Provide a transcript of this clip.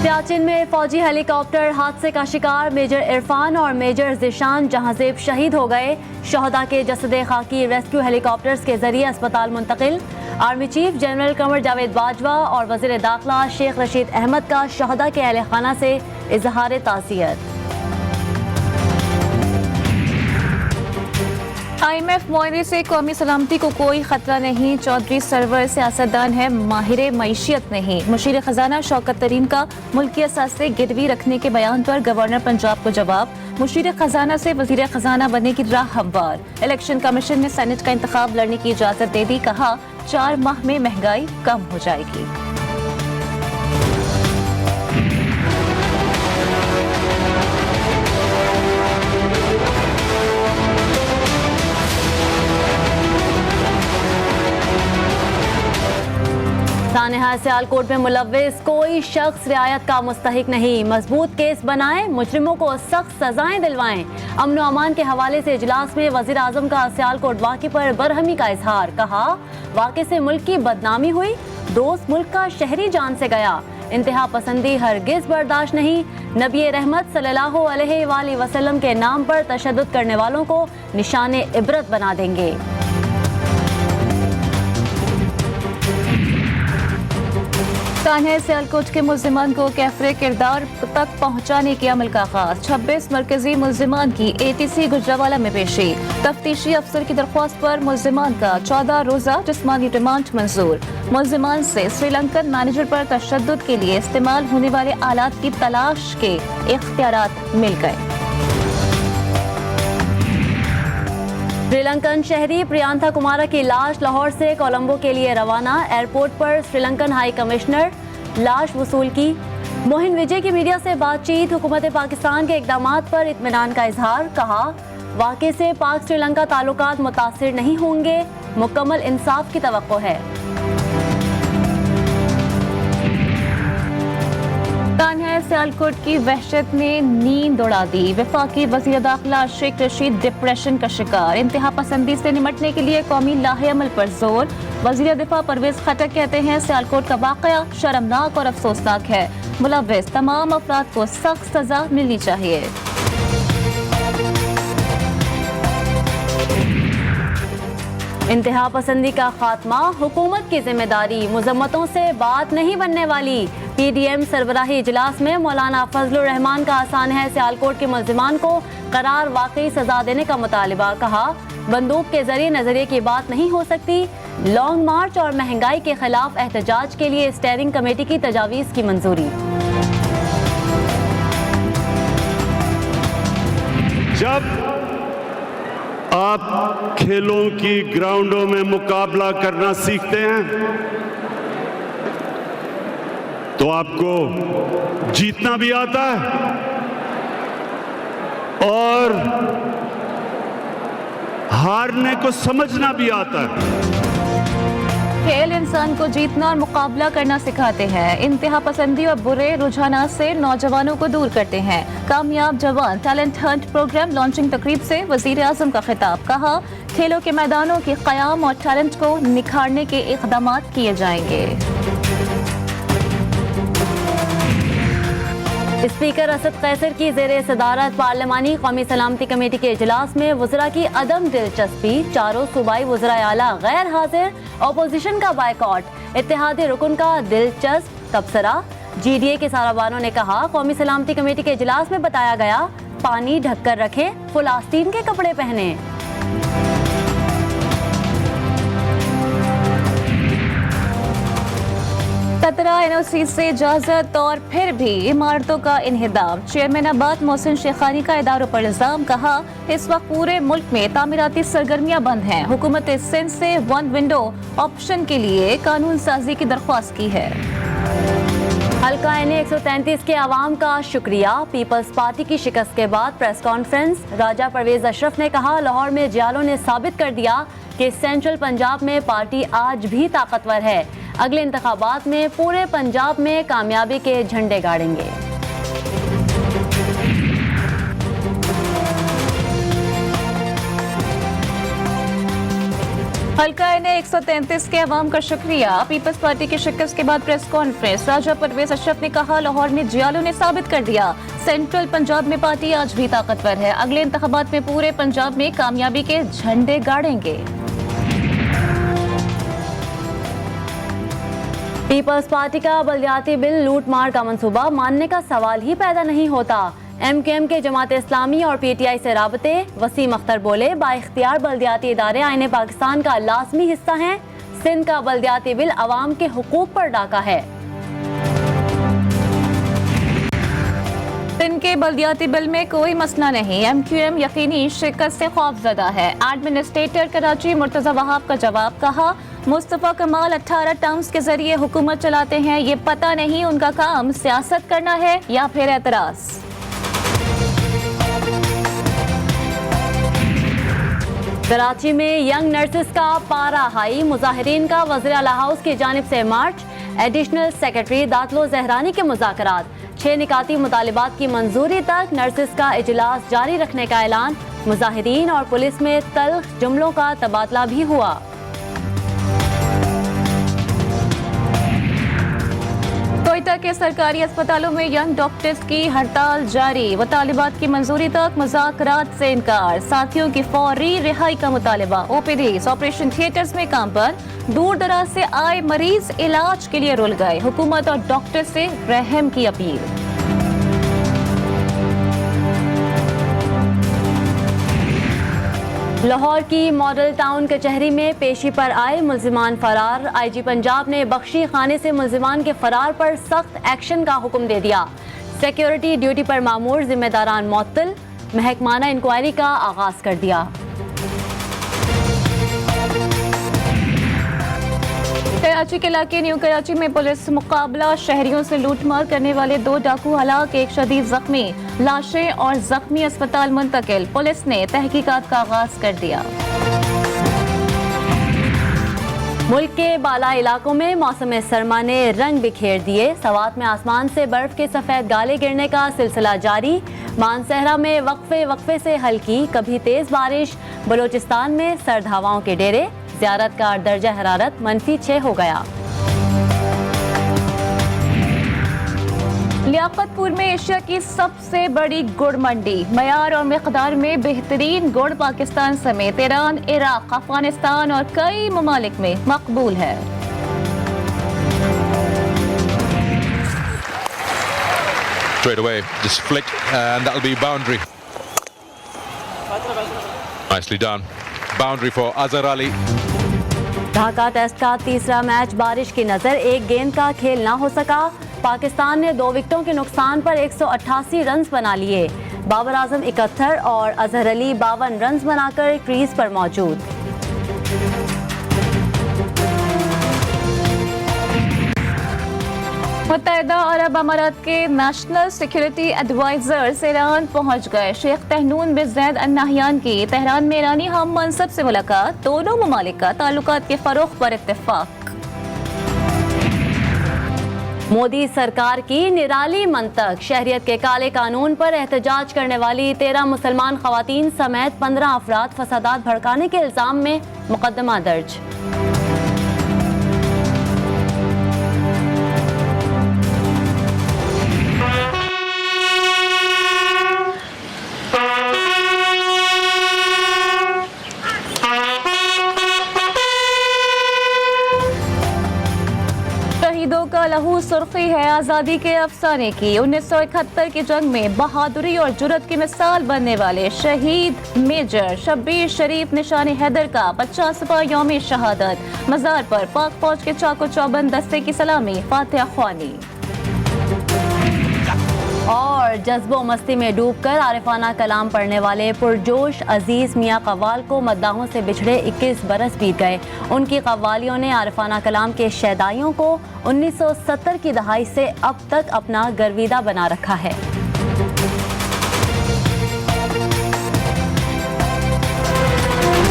सियाचिन में फौजी हेलीकॉप्टर हादसे का शिकार, मेजर इरफान और मेजर जिशान जहांजेब शहीद हो गए। शहदा के जसदे खाकी रेस्क्यू हेलीकॉप्टर्स के जरिए अस्पताल मुंतकिल। Army chief general Qamar Javed Bajwa और वजीर दाखिला शेख रशीद अहमद का शहदा के अहल खाना से इजहार ताज़ियत। IMF मुआहदे से कौमी सलामती को कोई खतरा नहीं, चौधरी सरवर सियासतदान है, माहिर मईशियत नहीं। मुशीर खजाना शौकत तरीन का मुल्की असासे गिरवी रखने के बयान पर गवर्नर पंजाब को जवाब। मुशीर खजाना से वजीर खजाना बनने की राह हमवार। इलेक्शन कमीशन ने सेनेट का इंतखाब लड़ने की इजाजत दे दी, कहा 4 माह में महंगाई कम हो जाएगी। सानेहा सियालकोट में मुलव्विस कोई शख्स रियायत का मुस्तहिक नहीं, मजबूत केस बनाएं, मुजरिमों को सख्त सजाएं दिलवाएं। अमन व अमान के हवाले से इजलास में वजीर आजम का सियालकोट वाक़े पर बरहमी का इजहार, कहा वाक़े से मुल्क की बदनामी हुई, दोस्त मुल्क का शहरी जान से गया। इंतहा पसंदी हरगिज बर्दाश्त नहीं, नबी रहमत सल्लल्लाहु अलैहि वसल्लम के नाम पर तशद्दुद करने वालों को निशाने इबरत बना देंगे। सानेहा सियालकोट के मुल्जिमान को कैफरे किरदार तक पहुँचाने के अमल का आगाज। 26 मरकजी मुल्जिमान की ATC गुजरावाला में पेशी। तफ्तीशी अफसर की दरख्वास्त पर मुल्जिमान का 14 रोजा जिस्मानी रिमांड मंजूर। मुल्जिमान से श्रीलंकन मैनेजर पर तशद्दुद के लिए इस्तेमाल होने वाले आलात की तलाश के इख्तियारात मिल गए। श्रीलंकन शहरी प्रियांथा कुमारा की लाश लाहौर से कोलंबो के लिए रवाना। एयरपोर्ट पर श्रीलंकन हाई कमिश्नर लाश वसूल की। मोहिन विजय की मीडिया से बातचीत, हुकूमत पाकिस्तान के इक़दामात पर इत्मीनान का इजहार, कहा वाक़े से पाक श्रीलंका ताल्लुकात मुतासिर नहीं होंगे, मुकम्मल इंसाफ की तवक्को है। सानेहा सियालकोट की वहशत ने नींद उड़ा दी। वफाकी वज़ीर दाखिला शेख रशीद डिप्रेशन का शिकार। इंतहा पसंदी से निमटने के लिए कौमी लाहे अमल पर जोर। वज़ीर दिफा परवेज खटक कहते हैं सियालकोट का वाक़या शर्मनाक और अफसोसनाक है, मुलव्विस तमाम अफराद को सख्त सजा मिलनी चाहिए। इंतहा पसंदी का खात्मा हुकूमत की जिम्मेदारी, मुजम्मतों से बात नहीं बनने वाली। PDM सरबराही इजलास में मौलाना फजलुर रहमान का सानेहा सियालकोट के मुल्जिमान को करार वाकई सजा देने का मुतालिबा, कहा बंदूक के जरिए नजरिए की बात नहीं हो सकती। लॉन्ग मार्च और महंगाई के खिलाफ एहतजाज के लिए स्टेयरिंग कमेटी की तजावीज़ की मंजूरी। जब आप खेलों की ग्राउंडों में मुकाबला करना सीखते हैं तो आपको जीतना भी आता है और हारने को समझना भी आता है। खेल इंसान को जीतना और मुकाबला करना सिखाते हैं, इंतहा पसंदी और बुरे रुझानात से नौजवानों को दूर करते हैं। कामयाब जवान टैलेंट हंट प्रोग्राम लॉन्चिंग तकरीब से वजीर आजम का खिताब, कहा खेलों के मैदानों के क़याम और टैलेंट को निखारने के इक़दामात किए जाएंगे। स्पीकर असद कैसर की ज़ेरे सदारत पार्लिमानी कौमी सलामती कमेटी के इजलास में वज़रा की अदम दिलचस्पी, चारों सूबाई वज़रा आला गैर हाजिर, अपोजिशन का बायकॉट, इत्तेहादी रुकन का दिलचस्प तबसरा। GDA के साराबानों ने कहा कौमी सलामती कमेटी के इजलास में बताया गया पानी ढककर रखें, फुल आस्तीन के कपड़े पहने। सतरा NOC से इजाजत और फिर भी इमारतों का इन्हिदाम। चेयरमैन आबाद मोहसिन शेखानी का इदारों पर इल्जाम, कहा इस वक्त पूरे मुल्क में तामीराती सरगर्मियां बंद हैं। हुकूमत सिंध से वन विंडो ऑप्शन के लिए कानून साजी की दरख्वास्त की है। हल्का NA 133 के अवाम का शुक्रिया। पीपल्स पार्टी की शिकस्त के बाद प्रेस कॉन्फ्रेंस, राजा परवेज अशरफ ने कहा लाहौर में जियालों ने साबित कर दिया कि सेंट्रल पंजाब में पार्टी आज भी ताकतवर है। अगले इंतखाबात में पूरे पंजाब में कामयाबी के झंडे गाड़ेंगे। हल्का ने 133 के अवाम का शुक्रिया। पीपल्स पार्टी की शिकस्त के बाद प्रेस कॉन्फ्रेंस। राजा परवेज अशरफ ने कहा, लाहौर में जियालों ने साबित कर दिया सेंट्रल पंजाब में पार्टी आज भी ताकतवर है। अगले इंतखाबात में पूरे पंजाब में कामयाबी के झंडे गाड़ेंगे। पीपल्स पार्टी का बलदियाती बिल लूट मार का मंसूबा मानने का सवाल ही पैदा नहीं होता। MKM के जमात इस्लामी और PTI से राबते। वसीम अख्तर बोले, बाइख्तियार बलदियाती इदारे आईने पाकिस्तान का लाजमी हिस्सा हैं। सिंध का बलदियाती बिल अवाम के हुकूक पर डाका है। सिंध के बलदियाती बिल में कोई मसला नहीं। MQM यकीनी शिकस्त से खौफजदा है। एडमिनिस्ट्रेटर कराची मुर्तजा वहाब का जवाब, कहा मुस्तफा कमाल 18 टर्म्स के जरिए हुकूमत चलाते हैं। ये पता नहीं उनका काम सियासत करना है या फिर एतराज। कराची में यंग नर्सेस का पारा हाई। मुजाहिरीन का वज़ीर आला हाउस की जानिब से मार्च। एडिशनल सेक्रेटरी दातलो जहरानी के मुज़ाकरात। 6 निकाती मुतालिबात की मंजूरी तक। नर्सेस का इजलास जारी रखने का ऐलान। मुजाहिरीन और पुलिस में तल्ख जुमलों का तबादला भी हुआ। कोयटा के सरकारी अस्पतालों में यंग डॉक्टर्स की हड़ताल जारी। मुतालिबात की मंजूरी तक, मुज़ाकरात से इनकार। साथियों की फौरी रिहाई का मुतालिबा। OPDs ऑपरेशन थिएटर्स में काम बंद। दूर दराज से आए मरीज इलाज के लिए रुल गए। हुकूमत और डॉक्टर से रहम की अपील। लाहौर की मॉडल टाउन कचहरी में पेशी पर आए मुल्जिमान फरार। IG पंजाब ने बख्शी खाने से मुल्जिमान के फरार पर सख्त एक्शन का हुक्म दे दिया। सिक्योरिटी ड्यूटी पर मामूर, जिम्मेदारान मुअत्तल। महकमाना इंक्वायरी का आगाज कर दिया। कराची के इलाके न्यू कराची में पुलिस मुकाबला। शहरियों से लूटमार करने वाले 2 डाकू हलाक, 1 शदीद जख्मी। लाशें और जख्मी अस्पताल मुंतकिल। पुलिस ने तहकीकात का आगाज कर दिया। मुल्क के बाला इलाकों में मौसम सरमा ने रंग बिखेर दिए। सवात में आसमान से बर्फ के सफेद गाले गिरने का सिलसिला जारी। मानसहरा में वक्फे से हल्की कभी तेज बारिश। बलोचिस्तान में सर्द हवाओं के डेरे। ज़ियारत का दर्जा हरारत -6 हो गया। लियाकतपुर में एशिया की सबसे बड़ी गुड़ मंडी। मयार और मिकदार में बेहतरीन गुड़ पाकिस्तान समेत ईरान, इराक, अफगानिस्तान और कई ममालिक में मकबूल है। Straight away, just flick, and that'll be boundary. Nicely done. Boundary for Azhar Ali. Dhaka test का तीसरा मैच बारिश की नजर, एक गेंद का खेल ना हो सका। पाकिस्तान ने 2 विकेटों के नुकसान पर 188 रन बना लिए। बाबर आजम 71 और अजहर अली 52 रन बनाकर क्रीज पर मौजूद। मुत्तहिदा अरब अमारात के नेशनल सिक्योरिटी एडवाइजर ईरान पहुंच गए। शेख तहनून बिन ज़ैद अल नहयान की तेहरान में ईरानी हम मनसब से मुलाकात। दोनों ममालिक का ताल्लुकात के फरोग पर इत्तेफाक। मोदी सरकार की निराली मंतक। शहरियत के काले कानून पर एहतजाज करने वाली 13 मुसलमान खवातीन समेत 15 अफराद फसादात भड़काने के इल्जाम में मुकदमा दर्ज। शहीदों का लहू सुर्खी है आज़ादी के अफसाने की। 1971 की जंग में बहादुरी और जुर्रत की मिसाल बनने वाले शहीद मेजर शब्बीर शरीफ निशानी हैदर का 50वां यौम शहादत। मज़ार पर पाक फौज के चाको चौबंद दस्ते की सलामी, फातिहा ख्वानी। और जज्बो मस्ती में डूबकर आरिफाना कलाम पढ़ने वाले पुरजोश अजीज मियाँ कव्वाल को मद्दाहों से बिछड़े 21 बरस बीत गए। उनकी कव्वालियों ने आरिफाना कलाम के शैदाइयों को 1970 की दहाई से अब तक अपना गर्विदा बना रखा है।